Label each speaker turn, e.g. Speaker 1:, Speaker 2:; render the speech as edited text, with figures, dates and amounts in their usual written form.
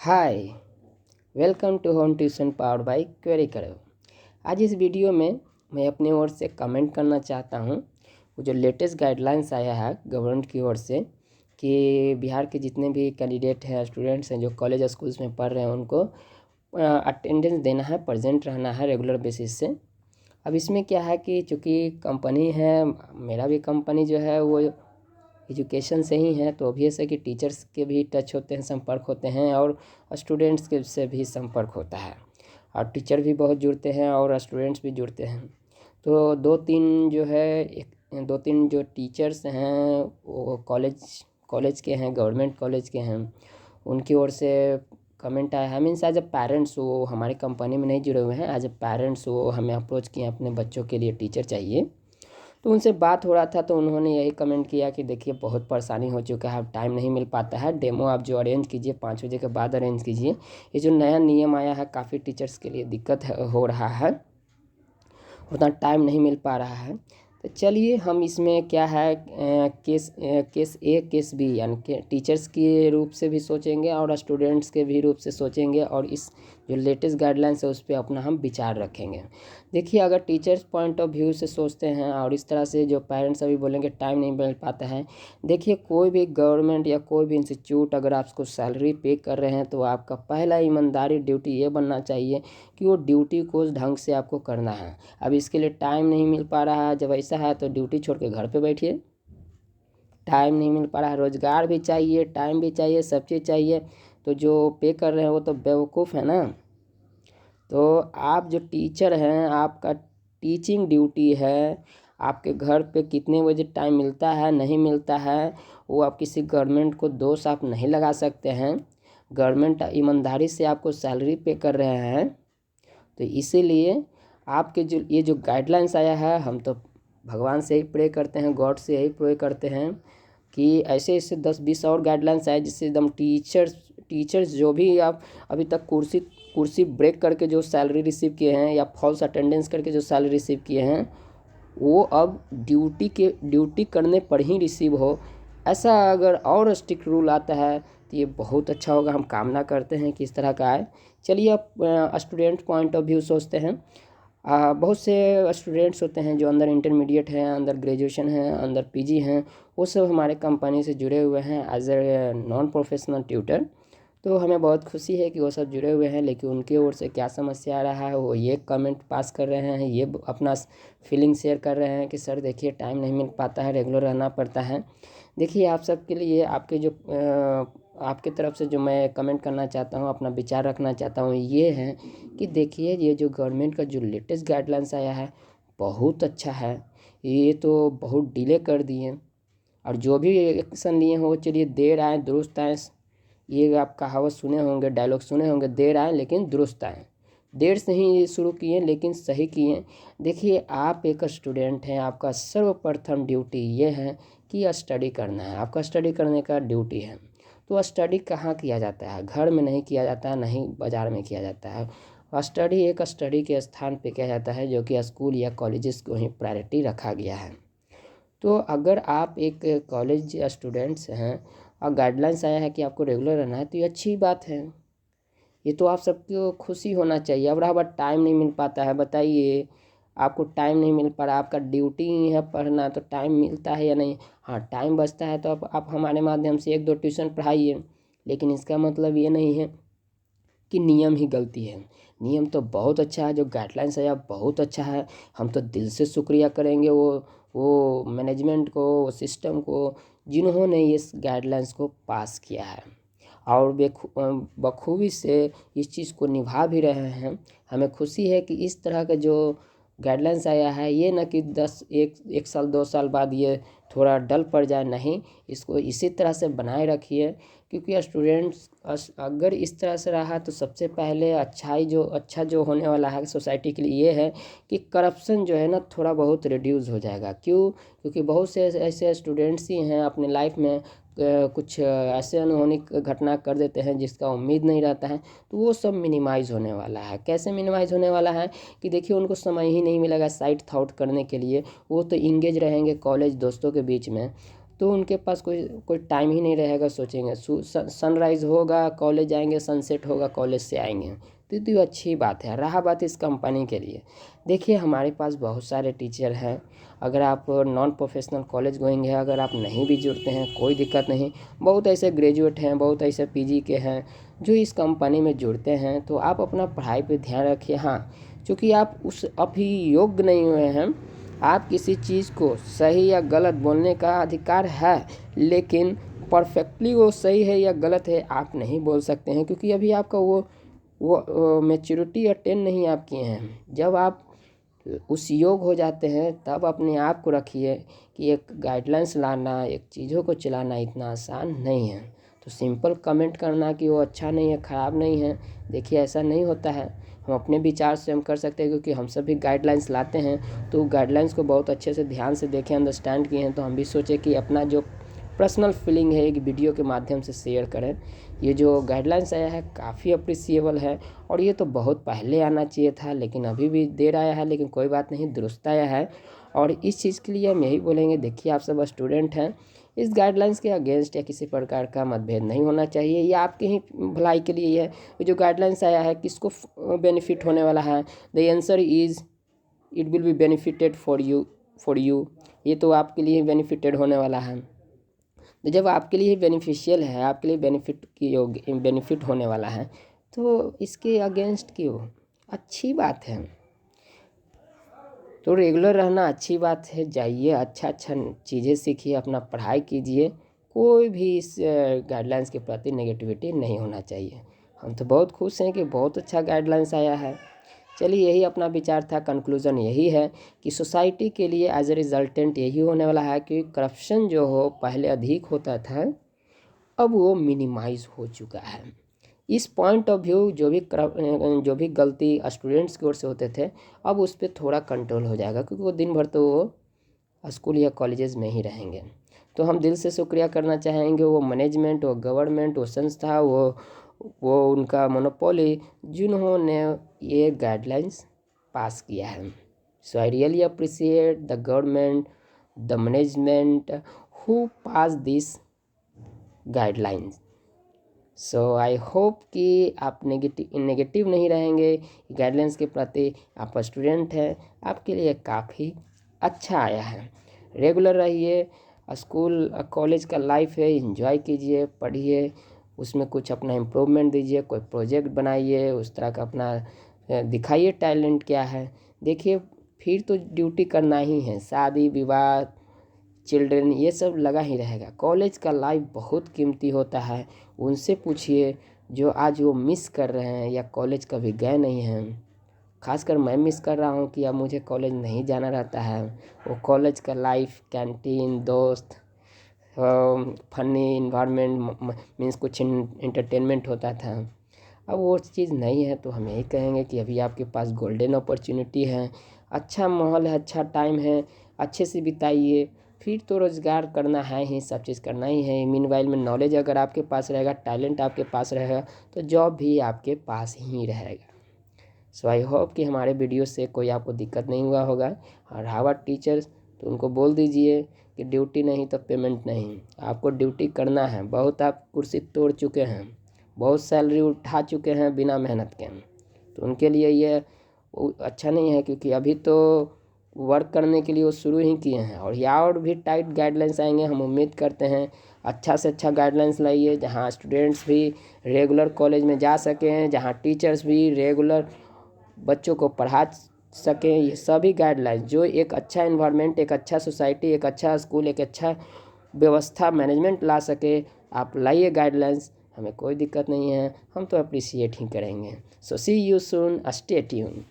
Speaker 1: Hi, welcome to home tuition powered by query करो। आज इस वीडियो में मैं अपनी ओर से कमेंट करना चाहता हूँ वो जो लेटेस्ट गाइडलाइंस आया है गवर्नमेंट की ओर से कि बिहार के जितने भी कैंडिडेट हैं, स्टूडेंट्स हैं जो कॉलेज स्कूल्स में पढ़ रहे हैं, उनको अटेंडेंस देना है, प्रेजेंट रहना है रेगुलर बेसिस से। अब इसमें क्या है कि चूँकि कंपनी है, मेरा भी कंपनी जो है वो एजुकेशन से ही है, तो ऑब्वियस है कि टीचर्स के भी टच होते हैं, संपर्क होते हैं, और स्टूडेंट्स के से भी संपर्क होता है, और टीचर भी बहुत जुड़ते हैं और स्टूडेंट्स भी जुड़ते हैं। तो दो तीन जो टीचर्स हैं वो कॉलेज के हैं, गवर्नमेंट कॉलेज के हैं, उनकी ओर से कमेंट आया है। मीन्स एज अ पेरेंट्स वो हमारी कंपनी में नहीं जुड़े हुए हैं, एज अ पेरेंट्स वो हमें अप्रोच किए अपने बच्चों के लिए टीचर चाहिए। तो उनसे बात हो रहा था तो उन्होंने यही कमेंट किया कि देखिए बहुत परेशानी हो चुका है, अब टाइम नहीं मिल पाता है, डेमो आप जो अरेंज कीजिए 5 बजे के बाद अरेंज कीजिए। ये जो नया नियम आया है काफ़ी टीचर्स के लिए दिक्कत हो रहा है, उतना टाइम नहीं मिल पा रहा है। तो चलिए हम इसमें क्या है केस ए केस बी यानी कि टीचर्स के रूप से भी सोचेंगे और स्टूडेंट्स के भी रूप से सोचेंगे, और इस जो लेटेस्ट गाइडलाइंस है उस पर अपना हम विचार रखेंगे। देखिए, अगर टीचर्स पॉइंट ऑफ व्यू से सोचते हैं और इस तरह से जो पेरेंट्स अभी बोलेंगे टाइम नहीं मिल पाता है, देखिए कोई भी गवर्नमेंट या कोई भी इंस्टीट्यूट अगर आपको सैलरी पे कर रहे हैं तो आपका पहला ईमानदारी ड्यूटी ये बनना चाहिए कि वो ड्यूटी को उस ढंग से आपको करना है। अब इसके लिए टाइम नहीं मिल पा रहा है, जब ऐसा है तो ड्यूटी छोड़ के घर पे बैठिए। टाइम नहीं मिल पा रहा है, रोज़गार भी चाहिए, टाइम भी चाहिए, सब चीज़ चाहिए, तो जो पे कर रहे हैं वो तो बेवकूफ़ है ना। तो आप जो टीचर हैं, आपका टीचिंग ड्यूटी है, आपके घर पे कितने बजे टाइम मिलता है नहीं मिलता है वो आप किसी गवर्नमेंट को दोष आप नहीं लगा सकते हैं। गवर्नमेंट ईमानदारी से आपको सैलरी पे कर रहे हैं, तो इसीलिए आपके जो ये जो गाइडलाइंस आया है, हम तो भगवान से ही प्रे करते हैं, गॉड से यही प्रे करते हैं कि ऐसे ऐसे 10-20 और गाइडलाइंस आए जिससे एकदम टीचर्स जो भी आप अभी तक कुर्सी ब्रेक करके जो सैलरी रिसीव किए हैं या फॉल्स अटेंडेंस करके जो सैलरी रिसीव किए हैं, वो अब ड्यूटी करने पर ही रिसीव हो। ऐसा अगर और स्ट्रिक्ट रूल आता है तो ये बहुत अच्छा होगा, हम कामना करते हैं कि इस तरह का आए। चलिए अब स्टूडेंट पॉइंट ऑफ व्यू सोचते हैं। बहुत से स्टूडेंट्स होते हैं जो अंदर इंटरमीडिएट हैं, अंदर ग्रेजुएशन हैं, अंदर पीजी हैं, वो सब हमारे कंपनी से जुड़े हुए हैं as a non professional tutor. तो हमें बहुत खुशी है कि वो सब जुड़े हुए हैं, लेकिन उनके ओर से क्या समस्या आ रहा है वो ये कमेंट पास कर रहे हैं, ये अपना फीलिंग शेयर कर रहे हैं कि सर देखिए टाइम नहीं मिल पाता है, रेगुलर रहना पड़ता है। देखिए, आप सबके लिए आपके तरफ से जो मैं कमेंट करना चाहता हूँ, अपना विचार रखना चाहता हूँ, ये है कि देखिए ये जो गवर्नमेंट का जो लेटेस्ट गाइडलाइंस आया है बहुत अच्छा है। ये तो बहुत डिले कर दिए, और जो भी एक्शन लिए हैं वो चलिए देर आए दुरुस्त आए। ये आप कहावत सुने होंगे, डायलॉग सुने होंगे, देर आए लेकिन दुरुस्त आए। देर से ही शुरू किए लेकिन सही किए। देखिए, आप एक स्टूडेंट हैं, आपका सर्वप्रथम ड्यूटी ये है कि स्टडी करना है, आपका स्टडी करने का ड्यूटी है। तो स्टडी कहाँ किया जाता है? घर में नहीं किया जाता है, नहीं बाज़ार में किया जाता है। स्टडी एक स्टडी के स्थान पे किया जाता है जो कि स्कूल या कॉलेजेस को ही प्रायोरिटी रखा गया है। तो अगर आप एक कॉलेज स्टूडेंट्स हैं और गाइडलाइंस आया है कि आपको रेगुलर रहना है, तो ये अच्छी बात है, ये तो आप सबको खुशी होना चाहिए। अब रहा बात टाइम नहीं मिल पाता है, बताइए आपको टाइम नहीं मिल पा रहा, आपका ड्यूटी ही है पढ़ना, तो टाइम मिलता है या नहीं? हाँ, टाइम बचता है तो आप हमारे माध्यम से 1-2 ट्यूशन पढ़ाइए, लेकिन इसका मतलब ये नहीं है कि नियम ही गलती है। नियम तो बहुत अच्छा है, जो गाइडलाइंस है बहुत अच्छा है। हम तो दिल से शुक्रिया करेंगे वो मैनेजमेंट को, वो सिस्टम को, जिन्होंने इस गाइडलाइंस को पास किया है और बखूबी से इस चीज़ को निभा भी रहे हैं। हमें खुशी है कि इस तरह का जो गाइडलाइंस आया है, ये ना कि 1 साल 2 साल बाद ये थोड़ा डल पड़ जाए, नहीं, इसको इसी तरह से बनाए रखिए। क्योंकि स्टूडेंट्स अगर इस तरह से रहा तो सबसे पहले अच्छा जो होने वाला है सोसाइटी के लिए ये है कि करप्शन जो है ना थोड़ा बहुत रिड्यूस हो जाएगा। क्यों? क्योंकि बहुत से ऐसे स्टूडेंट्स ही हैं अपने लाइफ में कुछ ऐसे अनहोनी घटना कर देते हैं जिसका उम्मीद नहीं रहता है, तो वो सब मिनिमाइज़ होने वाला है। कैसे मिनिमाइज़ होने वाला है कि देखिए उनको समय ही नहीं मिलेगा साइड थॉट करने के लिए, वो तो इंगेज रहेंगे कॉलेज दोस्तों के बीच में। तो उनके पास कोई कोई टाइम ही नहीं रहेगा सोचेंगे। सनराइज़ होगा कॉलेज आएंगे, सनसेट होगा कॉलेज से आएंगे। तो अच्छी बात है। रहा बात इस कंपनी के लिए, देखिए हमारे पास बहुत सारे टीचर हैं। अगर आप नॉन प्रोफेशनल कॉलेज गोइंग है, अगर आप नहीं भी जुड़ते हैं कोई दिक्कत नहीं। बहुत ऐसे ग्रेजुएट हैं, बहुत ऐसे पीजी के हैं जो इस कंपनी में जुड़ते हैं। तो आप अपना पढ़ाई पे ध्यान रखिए। हाँ, क्योंकि आप उस अभी योग्य नहीं हुए हैं। आप किसी चीज़ को सही या गलत बोलने का अधिकार है, लेकिन परफेक्टली वो सही है या गलत है आप नहीं बोल सकते हैं, क्योंकि अभी आपका वो मैच्योरिटी अटेन नहीं आप किए हैं। जब आप उस योग हो जाते हैं तब अपने आप को रखिए कि एक गाइडलाइंस लाना, एक चीज़ों को चलाना इतना आसान नहीं है। तो सिंपल कमेंट करना कि वो अच्छा नहीं है, ख़राब नहीं है, देखिए ऐसा नहीं होता है। हम अपने विचार से हम कर सकते हैं, क्योंकि हम सभी गाइडलाइंस लाते हैं तो गाइडलाइंस को बहुत अच्छे से ध्यान से देखें, अंडरस्टैंड किए हैं। तो हम भी सोचे कि अपना जो पर्सनल फीलिंग है एक वीडियो के माध्यम से शेयर करें। ये जो गाइडलाइंस आया है काफ़ी अप्रिसिएबल है, और ये तो बहुत पहले आना चाहिए था, लेकिन अभी भी देर आया है, लेकिन कोई बात नहीं, दुरुस्त आया है। और इस चीज़ के लिए हम यही बोलेंगे, देखिए आप सब स्टूडेंट हैं, इस गाइडलाइंस के अगेंस्ट या किसी प्रकार का मतभेद नहीं होना चाहिए। ये आपके ही भलाई के लिए है। ये जो गाइडलाइंस आया है किसको बेनिफिट होने वाला है? The answer is it will be benefited for you. ये तो आपके लिए बेनिफिटेड होने वाला है। तो जब आपके लिए बेनिफिशियल है, आपके लिए बेनिफिट की योग्य बेनिफिट होने वाला है, तो इसके अगेंस्ट क्यों? अच्छी बात है। तो रेगुलर रहना अच्छी बात है। जाइए, अच्छा चीज़ें सीखिए, अपना पढ़ाई कीजिए। कोई भी इस गाइडलाइंस के प्रति नेगेटिविटी नहीं होना चाहिए। हम तो बहुत खुश हैं कि बहुत अच्छा गाइडलाइंस आया है। चलिए, यही अपना विचार था। कंक्लूज़न यही है कि सोसाइटी के लिए एज ए रिजल्टेंट यही होने वाला है कि करप्शन जो हो पहले अधिक होता था, अब वो मिनिमाइज़ हो चुका है। इस पॉइंट ऑफ व्यू जो भी गलती स्टूडेंट्स की ओर से होते थे, अब उस पर थोड़ा कंट्रोल हो जाएगा, क्योंकि वो दिन भर तो वो स्कूल या कॉलेजेस में ही रहेंगे। तो हम दिल से शुक्रिया करना चाहेंगे वो मैनेजमेंट, वो गवर्नमेंट, वो संस्था, वो उनका मोनोपोली जिन्होंने ये गाइडलाइंस पास किया है। So I really appreciate the government, the management who pass this guidelines. So I hope कि आप नेगेटिव नहीं रहेंगे गाइडलाइंस के प्रति। आप स्टूडेंट हैं, आपके लिए काफ़ी अच्छा आया है। रेगुलर रहिए, स्कूल कॉलेज का लाइफ है, एंजॉय कीजिए, पढ़िए, उसमें कुछ अपना इम्प्रूवमेंट दीजिए, कोई प्रोजेक्ट बनाइए, उस तरह का अपना दिखाइए टैलेंट क्या है। देखिए, फिर तो ड्यूटी करना ही है, शादी विवाह, चिल्ड्रन, ये सब लगा ही रहेगा। कॉलेज का लाइफ बहुत कीमती होता है। उनसे पूछिए जो आज वो मिस कर रहे हैं या कॉलेज कभी गए नहीं हैं। खासकर मैं मिस कर रहा हूँ कि अब मुझे कॉलेज नहीं जाना रहता है। वो कॉलेज का लाइफ, कैंटीन, दोस्त, फनी इन्वायरमेंट, मीन्स कुछ इंटरटेनमेंट होता था। अब वो चीज़ नहीं है। तो हम यही कहेंगे कि अभी आपके पास गोल्डन अपॉर्चुनिटी है, अच्छा माहौल है, अच्छा टाइम है, अच्छे से बिताइए। फिर तो रोज़गार करना है ही, सब चीज़ करना ही है। मीनवाइल में नॉलेज अगर आपके पास रहेगा, टैलेंट आपके पास रहेगा, तो जॉब भी आपके पास ही रहेगा। सो आई होप कि हमारे वीडियो से कोई आपको दिक्कत नहीं हुआ होगा। और हावा टीचर्स, तो उनको बोल दीजिए कि ड्यूटी नहीं तो पेमेंट नहीं। आपको ड्यूटी करना है। बहुत आप कुर्सी तोड़ चुके हैं, बहुत सैलरी उठा चुके हैं बिना मेहनत के, तो उनके लिए ये अच्छा नहीं है, क्योंकि अभी तो वर्क करने के लिए वो शुरू ही किए हैं। और या और भी टाइट गाइडलाइंस आएंगे, हम उम्मीद करते हैं अच्छा से अच्छा गाइडलाइंस लाइए, जहाँ स्टूडेंट्स भी रेगुलर कॉलेज में जा सकें, जहाँ टीचर्स भी रेगुलर बच्चों को पढ़ा सकें। ये सभी गाइडलाइंस जो एक अच्छा इन्वायरमेंट, एक अच्छा सोसाइटी, एक अच्छा स्कूल, एक अच्छा व्यवस्था, मैनेजमेंट ला सके, आप लाइए गाइडलाइंस। हमें कोई दिक्कत नहीं है, हम तो अप्रिशिएट ही करेंगे। सो सी यू सून, स्टे ट्यून।